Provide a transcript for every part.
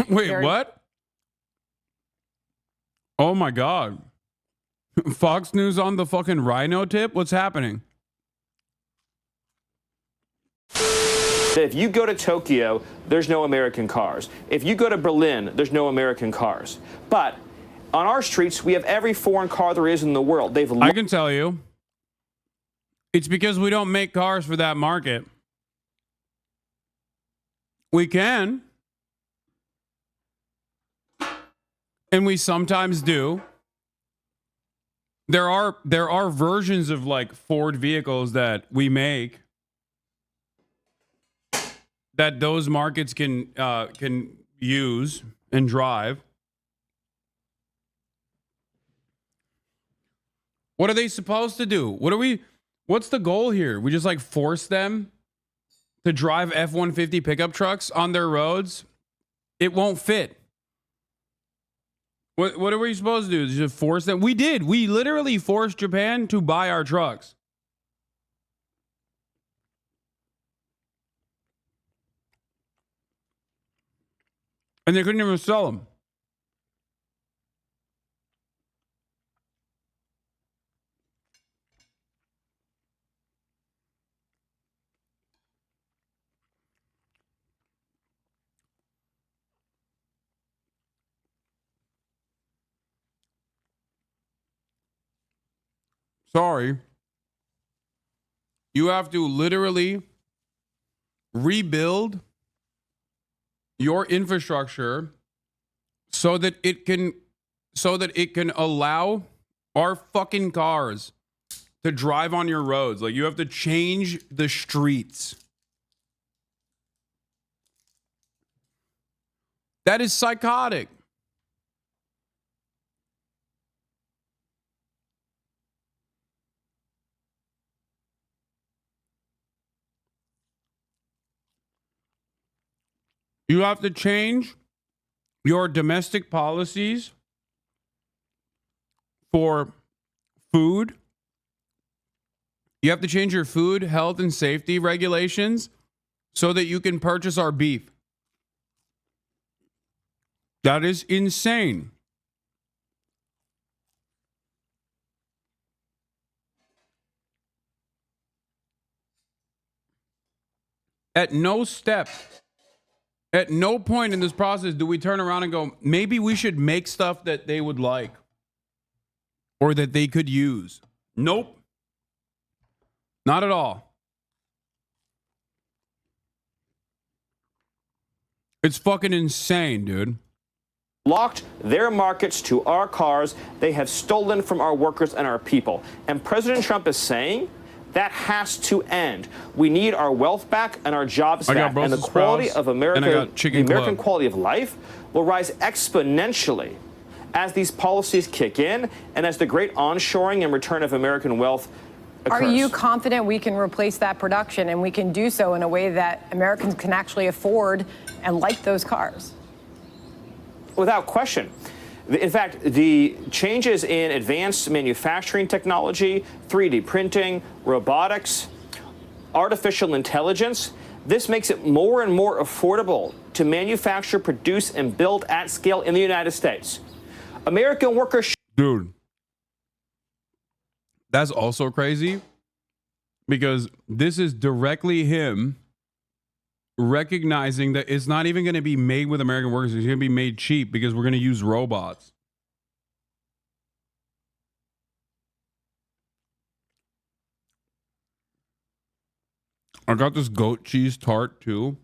Wait, what? Oh my God. Fox News on the fucking rhino tip? What's happening? If you go to Tokyo, there's no American cars. If you go to Berlin, there's no American cars. But on our streets, we have every foreign car there is in the world. I can tell you. It's because we don't make cars for that market. We can. And we sometimes do. There are versions of like Ford vehicles that we make that those markets can use and drive. What are they supposed to do? What's the goal here? We just like force them to drive F-150 pickup trucks on their roads? It won't fit. What are we supposed to do? Just force them? We did. We literally forced Japan to buy our trucks. And they couldn't even sell them. Sorry. You have to literally rebuild your infrastructure so that it can allow our fucking cars to drive on your roads. Like, you have to change the streets. That is psychotic. You have to change your domestic policies for food. You have to change your food, health, and safety regulations so that you can purchase our beef. That is insane. At no step, at no point in this process do we turn around and go, maybe we should make stuff that they would like or that they could use. Nope. Not at all. It's fucking insane, dude. Locked their markets to our cars. They have stolen from our workers and our people. And President Trump is saying that has to end. We need our wealth back and our jobs back. And the quality of America, the American quality of life will rise exponentially as these policies kick in and as the great onshoring and return of American wealth occurs. Are you confident we can replace that production and we can do so in a way that Americans can actually afford and like those cars? Without question. In fact, the changes in advanced manufacturing technology, 3D printing, robotics, artificial intelligence, this makes it more and more affordable to manufacture, produce, and build at scale in the United States. American workers... Dude, that's also crazy because this is directly him recognizing that it's not even going to be made with American workers. It's going to be made cheap because we're going to use robots. I got this goat cheese tart too,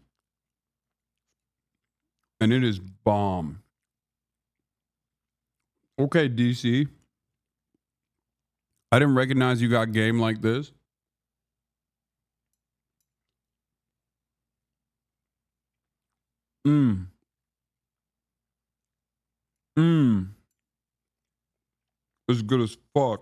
and it is bomb. Okay, DC. I didn't recognize you got game like this. It's good as fuck.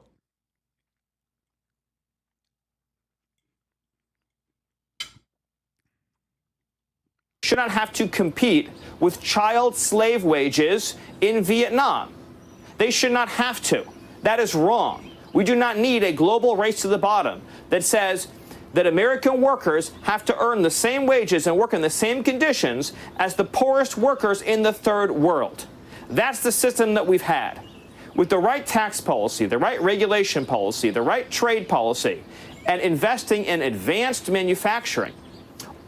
Should not have to compete with child slave wages in Vietnam. They should not have to. That is wrong. We do not need a global race to the bottom that says that American workers have to earn the same wages and work in the same conditions as the poorest workers in the third world. That's the system that we've had. With the right tax policy, the right regulation policy, the right trade policy, and investing in advanced manufacturing,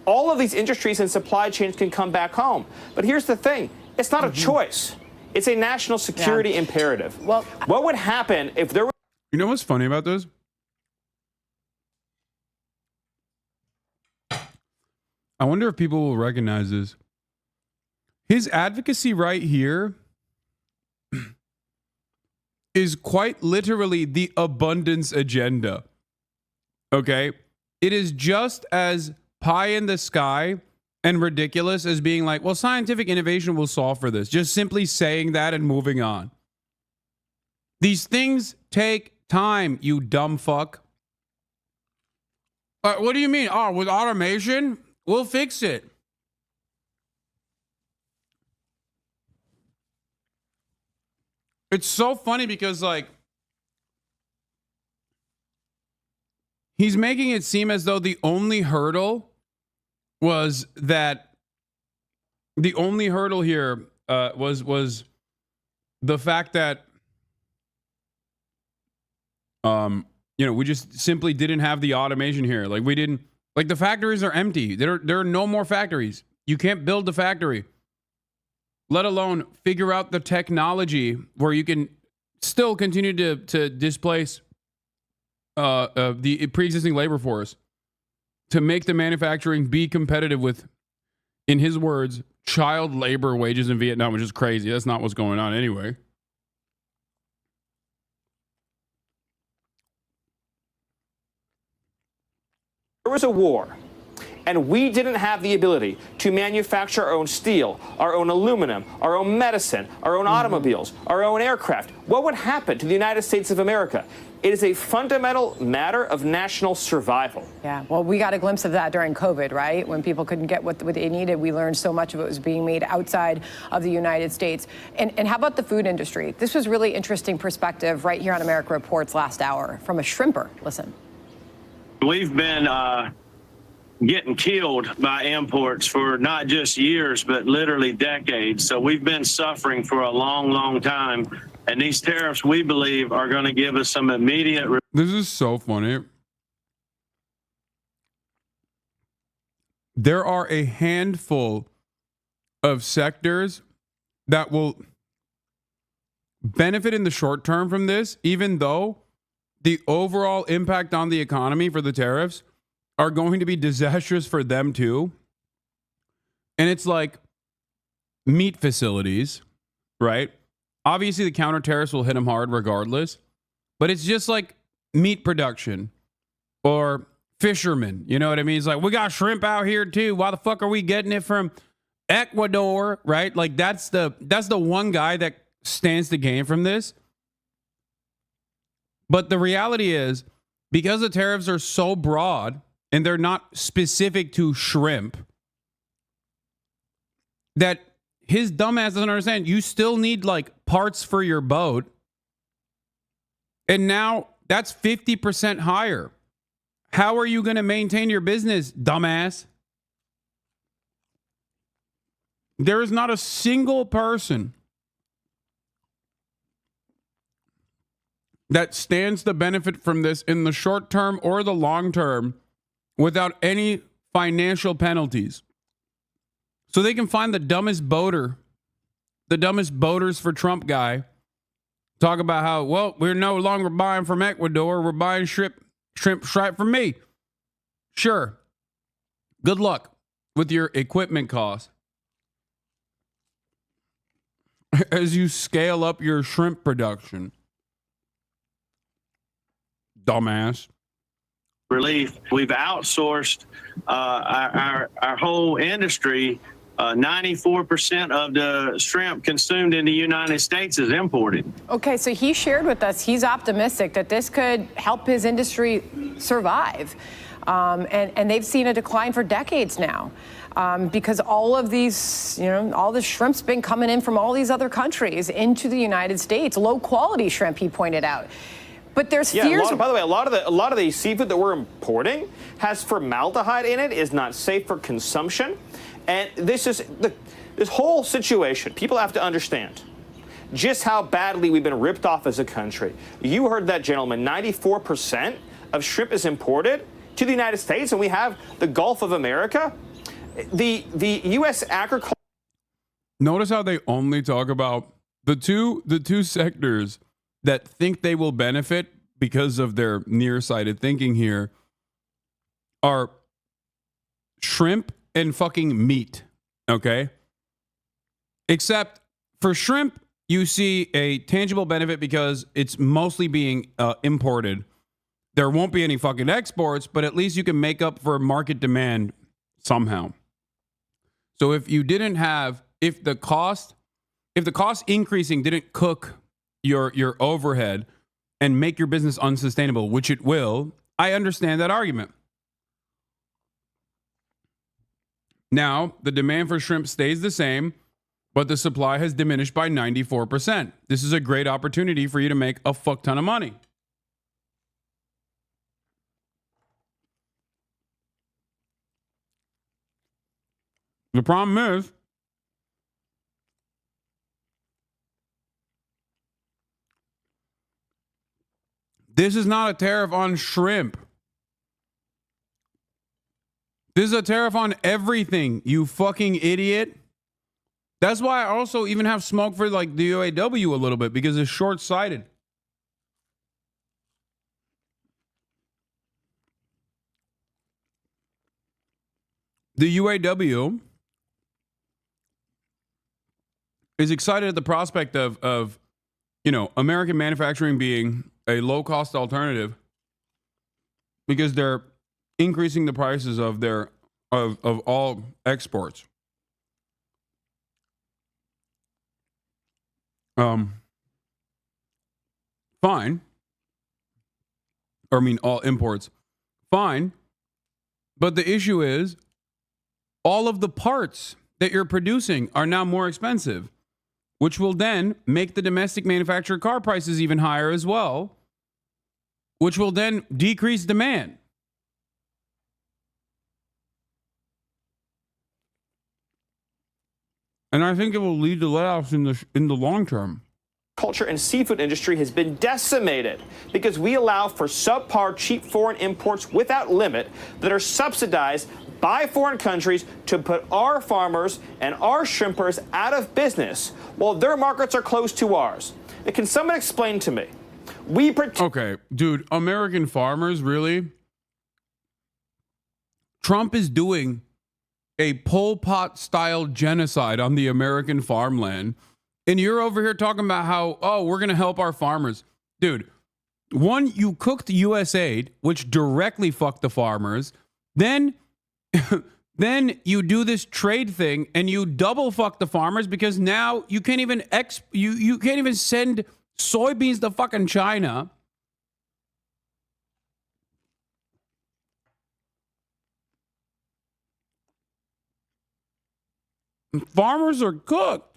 all of these industries and supply chains can come back home. But here's the thing. It's not a choice. It's a national security imperative. Well, what would happen if there were... You know what's funny about this? I wonder if people will recognize this. His advocacy right here is quite literally the abundance agenda. Okay? It is just as pie in the sky and ridiculous as being like, well, scientific innovation will solve for this. Just simply saying that and moving on. These things take time, you dumb fuck. What do you mean? Oh, with automation, we'll fix it. It's so funny because, like, he's making it seem as though the only hurdle was that the only hurdle here was the fact that you know, we just simply didn't have the automation here. Like, we didn't, like, the factories are empty. There are no more factories. You can't build the factory, let alone figure out the technology where you can still continue to displace the pre-existing labor force to make the manufacturing be competitive with, in his words, child labor wages in Vietnam, which is crazy. That's not what's going on anyway. There was a war, and we didn't have the ability to manufacture our own steel, our own aluminum, our own medicine, our own automobiles, our own aircraft, what would happen to the United States of America? It is a fundamental matter of national survival. Yeah, well, we got a glimpse of that during COVID, right? When people couldn't get what they needed, we learned so much of it was being made outside of the United States. And how about the food industry? This was really interesting perspective right here on America Reports last hour from a shrimper. Listen. We've been getting killed by imports for not just years, but literally decades. So we've been suffering for a long, long time. And these tariffs, we believe, are going to give us some immediate... This is so funny. There are a handful of sectors that will benefit in the short term from this, even though the overall impact on the economy for the tariffs are going to be disastrous for them too. And it's like meat facilities, right? Obviously, the counter tariffs will hit them hard regardless, but it's just like meat production or fishermen. You know what I mean? It's like, we got shrimp out here too. Why the fuck are we getting it from Ecuador, right? Like, that's the one guy that stands to gain from this. But the reality is, because the tariffs are so broad and they're not specific to shrimp, that his dumbass doesn't understand. You still need, like, parts for your boat. And now that's 50% higher. How are you going to maintain your business, dumbass? There is not a single person that stands to benefit from this in the short term or the long term without any financial penalties. So they can find the dumbest boater, the dumbest boaters for Trump guy, talk about how, well, we're no longer buying from Ecuador, we're buying shrimp from me. Sure. Good luck with your equipment costs as you scale up your shrimp production. Dumbass. Relief. We've outsourced our whole industry. 94% of the shrimp consumed in the United States is imported. Okay, so he shared with us he's optimistic that this could help his industry survive. And they've seen a decline for decades now because all of these, all the shrimp's been coming in from all these other countries into the United States. Low quality shrimp, he pointed out. But there's Yeah, fears. by the way, a lot of the seafood that we're importing has formaldehyde in it, is not safe for consumption, and this whole situation. People have to understand just how badly we've been ripped off as a country. You heard that, gentleman. 94% of shrimp is imported to the United States, and we have the Gulf of America. The U.S. agriculture. Notice how they only talk about the two sectors that think they will benefit because of their nearsighted thinking here are shrimp and fucking meat, okay? Except for shrimp, you see a tangible benefit because it's mostly being imported. There won't be any fucking exports, but at least you can make up for market demand somehow. So if the cost increasing didn't cook your overhead and make your business unsustainable, which it will, I understand that argument. Now, the demand for shrimp stays the same, but the supply has diminished by 94%. This is a great opportunity for you to make a fuck ton of money. The problem is, this is not a tariff on shrimp. This is a tariff on everything, you fucking idiot. That's why I also even have smoke for like the UAW a little bit, because it's short-sighted. The UAW is excited at the prospect of American manufacturing being a low-cost alternative because they're increasing the prices of their of all exports. Fine. Or I mean all imports. Fine. But the issue is all of the parts that you're producing are now more expensive, which will then make the domestic manufactured car prices even higher as well, which will then decrease demand. And I think it will lead to layoffs in the long term. Culture and seafood industry has been decimated because we allow for subpar cheap foreign imports without limit that are subsidized by foreign countries to put our farmers and our shrimpers out of business while their markets are close to ours. Can someone explain to me? Okay, dude, American farmers, really? Trump is doing a Pol Pot style genocide on the American farmland. And you're over here talking about how, we're going to help our farmers. Dude, one, you cooked USAID, which directly fucked the farmers. Then you do this trade thing and you double fuck the farmers because now you can't even you can't even send soybeans to fucking China. Farmers are cooked.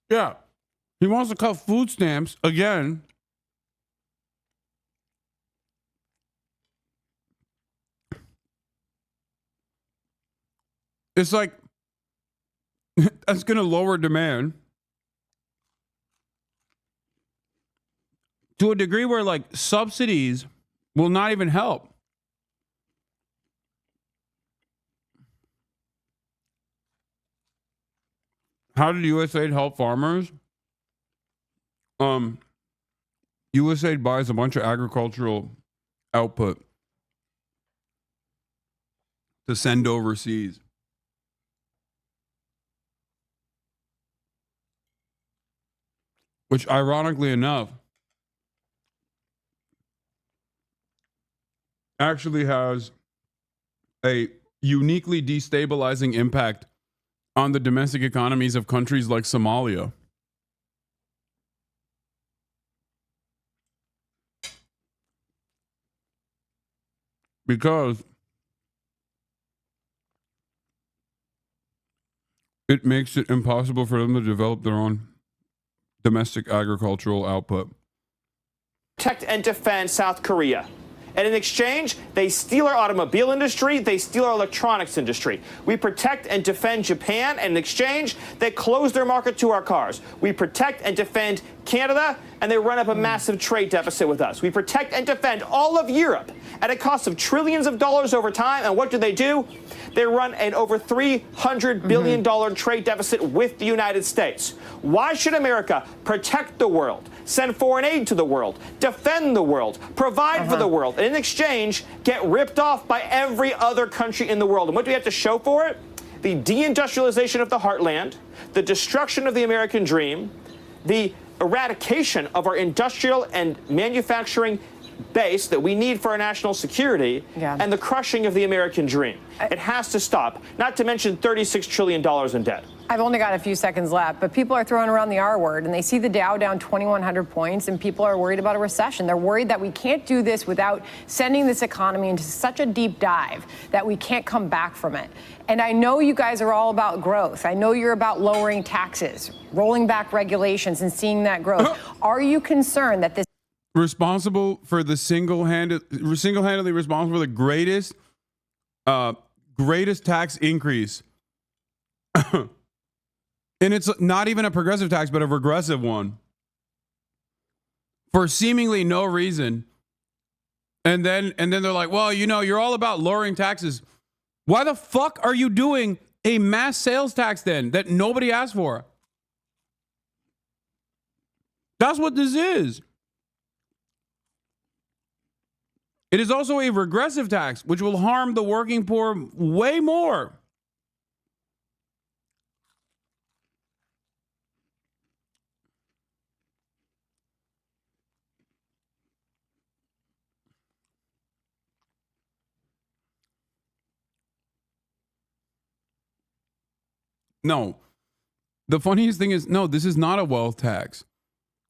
Yeah. He wants to cut food stamps again. It's like that's going to lower demand to a degree where like subsidies will not even help. How did USAID help farmers? USAID buys a bunch of agricultural output to send overseas. Which, ironically enough, actually has a uniquely destabilizing impact on the domestic economies of countries like Somalia. Because It makes it impossible for them to develop their own domestic agricultural output. Protect and defend South Korea. And in exchange, they steal our automobile industry, they steal our electronics industry. We protect and defend Japan, and in exchange, they close their market to our cars. We protect and defend Canada, and they run up a massive trade deficit with us. We protect and defend all of Europe at a cost of trillions of dollars over time, and what do? They run an over $300 billion trade deficit with the United States. Why should America protect the world, send foreign aid to the world, defend the world, provide for the world, and in exchange, get ripped off by every other country in the world? And what do we have to show for it? The deindustrialization of the heartland, the destruction of the American dream, the eradication of our industrial and manufacturing base that we need for our national security, and the crushing of the American dream. It has to stop, not to mention $36 trillion in debt. I've only got a few seconds left, but people are throwing around the R word, and they see the Dow down 2,100 points, and people are worried about a recession. They're worried that we can't do this without sending this economy into such a deep dive that we can't come back from it. And I know you guys are all about growth. I know you're about lowering taxes, rolling back regulations, and seeing that growth. Are you concerned that this responsible for the single-handedly responsible for the greatest tax increase? And it's not even a progressive tax, but a regressive one, for seemingly no reason. And then they're like, well, you know, you're all about lowering taxes. Why the fuck are you doing a mass sales tax then that nobody asked for? That's what this is. It is also a regressive tax, which will harm the working poor way more. No. The funniest thing is, no, this is not a wealth tax.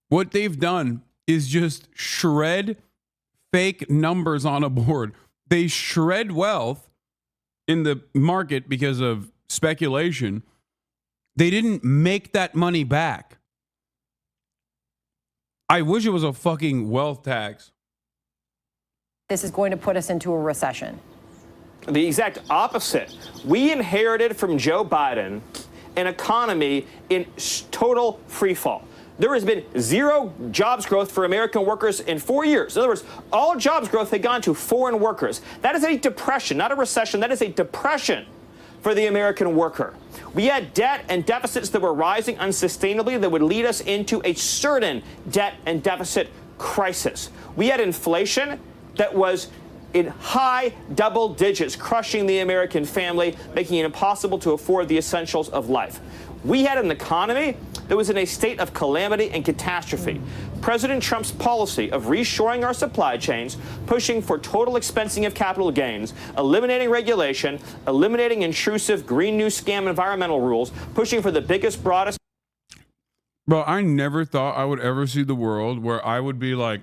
What they've done is just shred fake numbers on a board. They shred wealth in the market because of speculation. They didn't make that money back. I wish it was a fucking wealth tax. this is going to put us into a recession? The exact opposite. We inherited from Joe Biden an economy in total free fall. There has been zero jobs growth for American workers in 4 years. In other words, all jobs growth had gone to foreign workers. That is a depression, not a recession. That is a depression for the American worker. We had debt and deficits that were rising unsustainably that would lead us into a certain debt and deficit crisis. We had inflation that was in high double digits, crushing the American family, making it impossible to afford the essentials of life. We had an economy that was in a state of calamity and catastrophe. President Trump's policy of reshoring our supply chains, pushing for total expensing of capital gains, eliminating regulation, eliminating intrusive Green New Scam environmental rules, pushing for the biggest, broadest... Bro, I never thought I would ever see the world where I would be like,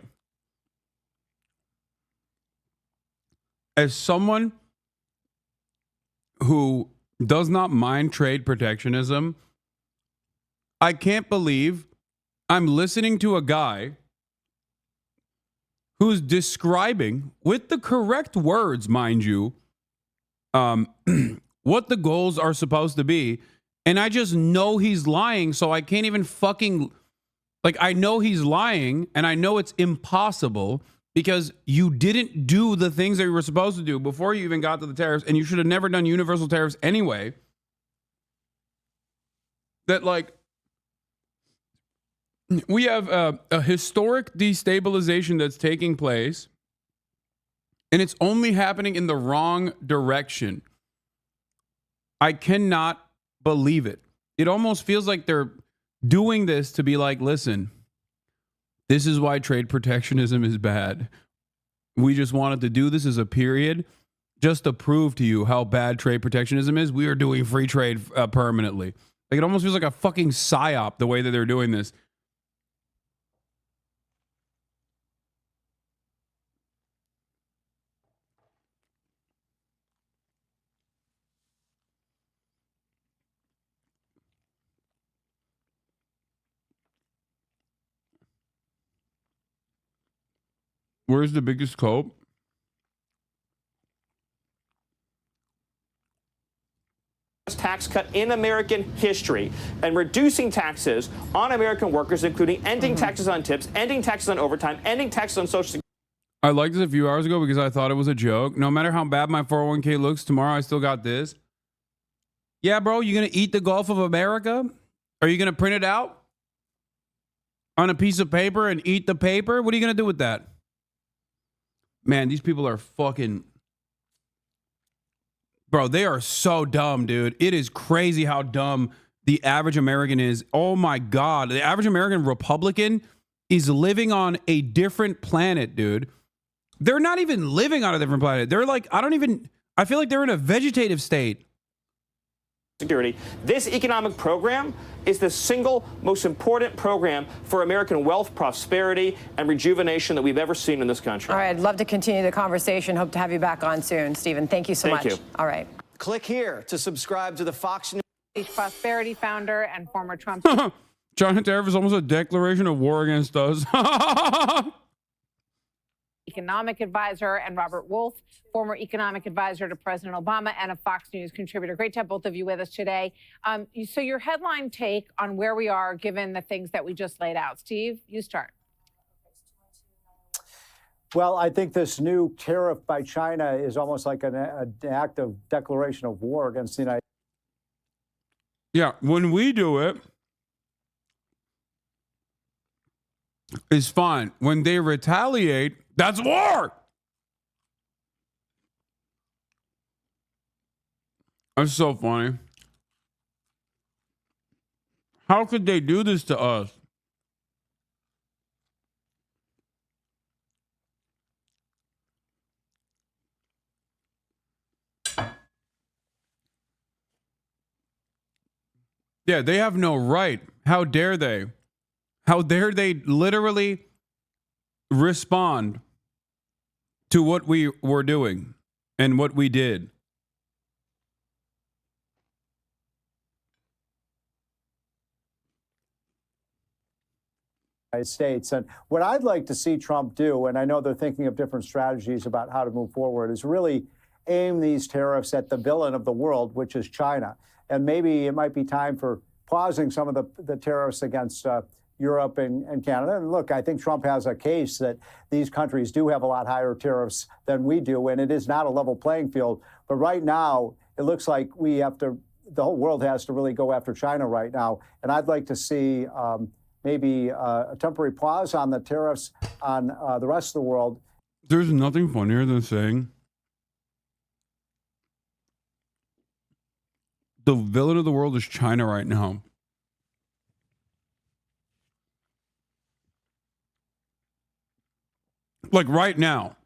as someone who does not mind trade protectionism, I can't believe I'm listening to a guy who's describing, with the correct words, mind you, what the goals are supposed to be. And I just know he's lying, so I can't even fucking... Like, I know he's lying, and I know it's impossible because you didn't do the things that you were supposed to do before you even got to the tariffs, and you should have never done universal tariffs anyway. That, like, we have a historic destabilization that's taking place, and it's only happening in the wrong direction. I cannot believe it. It almost feels like they're doing this to be like, listen, this is why trade protectionism is bad. We just wanted to do this as a period just to prove to you how bad trade protectionism is. We are doing free trade permanently. Like, it almost feels like a fucking psyop the way that they're doing this. Where's the biggest cope? Tax cut in American history and reducing taxes on American workers, including ending taxes on tips, ending taxes on overtime, ending taxes on Social Security. I liked this a few hours ago because I thought it was a joke. No matter how bad my 401k looks, tomorrow I still got this. Yeah, bro, you gonna eat the Gulf of America? Are you gonna print it out on a piece of paper and eat the paper? What are you gonna do with that? Man, these people are fucking... Bro, they are so dumb, dude. It is crazy how dumb the average American is. Oh my God. The average American Republican is living on a different planet, dude. They're not even living on a different planet. They're like, I feel like they're in a vegetative state. Security. This economic program is the single most important program for American wealth, prosperity, and rejuvenation that we've ever seen in this country. All right, I'd love to continue the conversation. Hope to have you back on soon, Stephen. Thank you so much. Thank you. All right. Click here to subscribe to the Fox News. Prosperity founder and former Trump. China tariff is almost a declaration of war against us. Economic advisor, and Robert Wolf, former economic advisor to President Obama and a Fox News contributor. Great to have both of you with us today. So your headline take on where we are given the things that we just laid out. Steve, you start. Well, I think this new tariff by China is almost like an act of declaration of war against the United States. Yeah, when we do it, it's fine. When they retaliate, that's war. That's so funny. How could they do this to us? Yeah, they have no right. How dare they? How dare they literally respond to what we were doing and what we did? United States. And what I'd like to see Trump do, and I know they're thinking of different strategies about how to move forward, is really aim these tariffs at the villain of the world, which is China. And maybe it might be time for pausing some of the tariffs against Europe and Canada. And look, I think Trump has a case that these countries do have a lot higher tariffs than we do, and it is not a level playing field. But right now, it looks like the whole world has to really go after China right now. And I'd like to see maybe a temporary pause on the tariffs on the rest of the world. There's nothing funnier than saying the villain of the world is China right now. Like right now.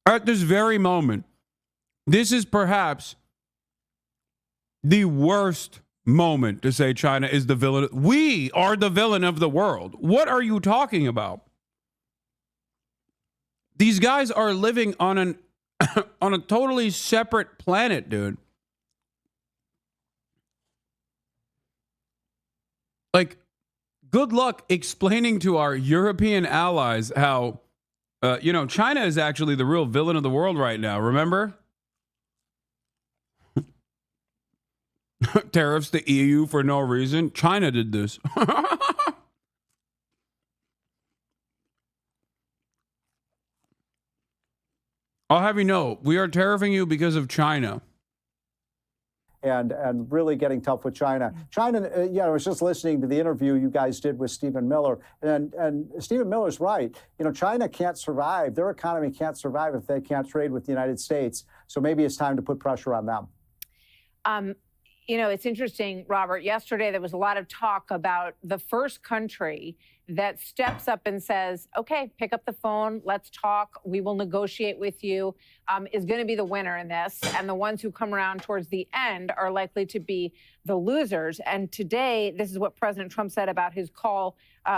At this very moment. This is perhaps the worst moment to say China is the villain. We are the villain of the world. What are you talking about? These guys are living on on a totally separate planet, dude. Like, good luck explaining to our European allies how, China is actually the real villain of the world right now. Remember? Tariffs the EU for no reason. China did this. I'll have you know, we are tariffing you because of China. And really getting tough with China. China, I was just listening to the interview you guys did with Stephen Miller, and Stephen Miller's right. China can't survive. Their economy can't survive if they can't trade with the United States. So maybe it's time to put pressure on them. It's interesting, Robert. Yesterday, there was a lot of talk about the first country that steps up and says, okay, pick up the phone, let's talk, we will negotiate with you, is going to be the winner in this. And the ones who come around towards the end are likely to be the losers. And today, this is what President Trump said about his call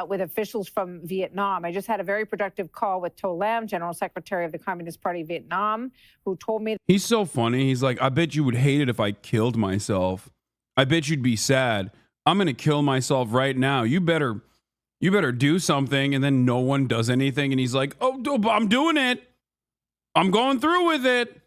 with officials from Vietnam. I just had a very productive call with To Lam, General Secretary of the Communist Party of Vietnam, who told me... He's so funny. He's like, I bet you would hate it if I killed myself. I bet you'd be sad. I'm going to kill myself right now. You better You better do something. And then no one does anything. And he's like, oh, I'm doing it. I'm going through with it.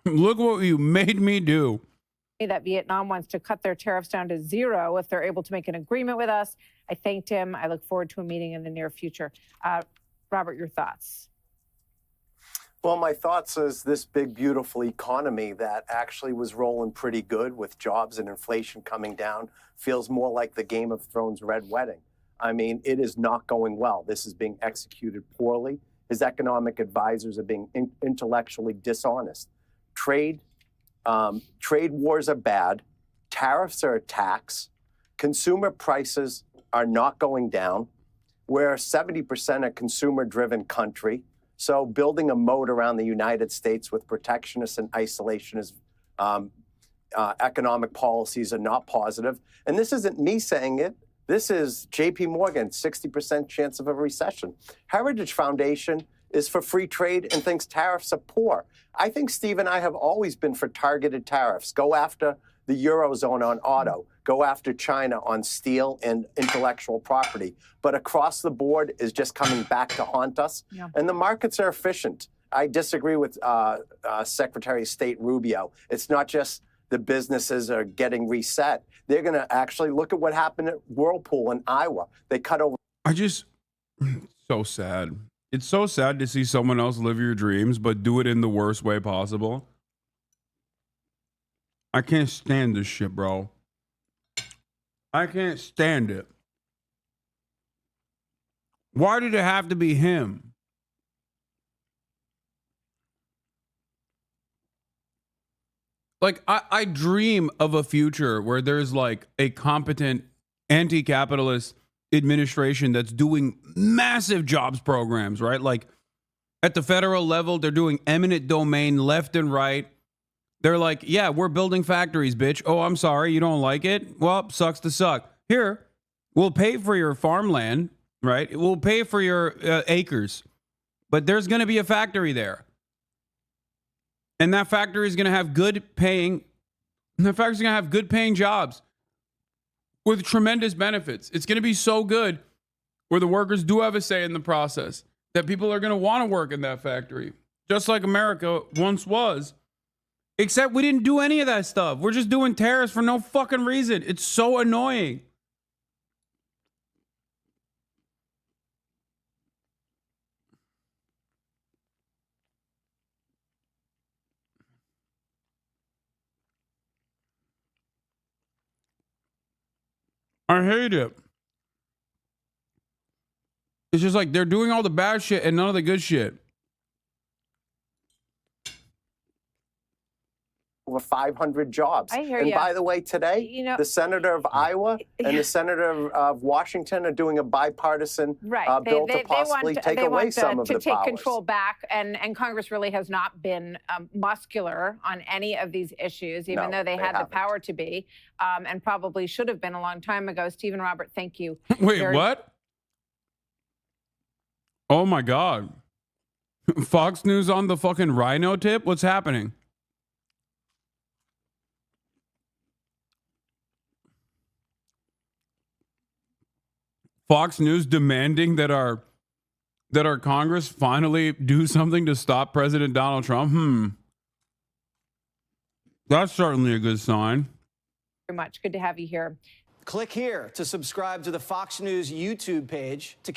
Look what you made me do. That Vietnam wants to cut their tariffs down to zero if they're able to make an agreement with us. I thanked him. I look forward to a meeting in the near future. Robert, your thoughts? Well, my thoughts is this big, beautiful economy that actually was rolling pretty good with jobs and inflation coming down feels more like the Game of Thrones Red Wedding. I mean, it is not going well. This is being executed poorly. His economic advisors are being intellectually dishonest. Trade wars are bad. Tariffs are a tax. Consumer prices are not going down. We're 70% a consumer-driven country. So building a moat around the United States with protectionist and isolationist economic policies are not positive. And this isn't me saying it. This is J.P. Morgan, 60% chance of a recession. Heritage Foundation is for free trade and thinks tariffs are poor. I think Steve and I have always been for targeted tariffs. Go after the Eurozone on auto. Go after China on steel and intellectual property. But across the board is just coming back to haunt us. Yeah. And the markets are efficient. I disagree with Secretary of State Rubio. It's not just the businesses are getting reset. They're going to actually look at what happened at Whirlpool in Iowa. They cut over. So sad. It's so sad to see someone else live your dreams, but do it in the worst way possible. I can't stand this shit, bro. I can't stand it. Why did it have to be him? Like, I dream of a future where there's like a competent anti-capitalist administration that's doing massive jobs programs, right? Like at the federal level, they're doing eminent domain left and right. They're like, yeah, we're building factories, bitch. Oh, I'm sorry. You don't like it? Well, sucks to suck. Here, we'll pay for your farmland, right? We'll pay for your acres, but there's going to be a factory there. And that factory is going to have good paying jobs with tremendous benefits. It's going to be so good where the workers do have a say in the process, that people are going to want to work in that factory, just like America once was. Except we didn't do any of that stuff. We're just doing tariffs for no fucking reason. It's so annoying. I hate it. It's just like they're doing all the bad shit and none of the good shit. Over 500 jobs. I hear and you. By the way, today, the senator of Iowa and the senator of Washington are doing a bipartisan bill to possibly take away some of the powers. To take control back, and Congress really has not been muscular on any of these issues, even though they had the power to be, and probably should have been a long time ago. Stephen, Robert, thank you. Wait, what? Oh my God. Fox News on the fucking rhino tip? What's happening? Fox News demanding that our Congress finally do something to stop President Donald Trump. That's certainly a good sign. Very much. Good to have you here. Click here to subscribe to the Fox News YouTube page to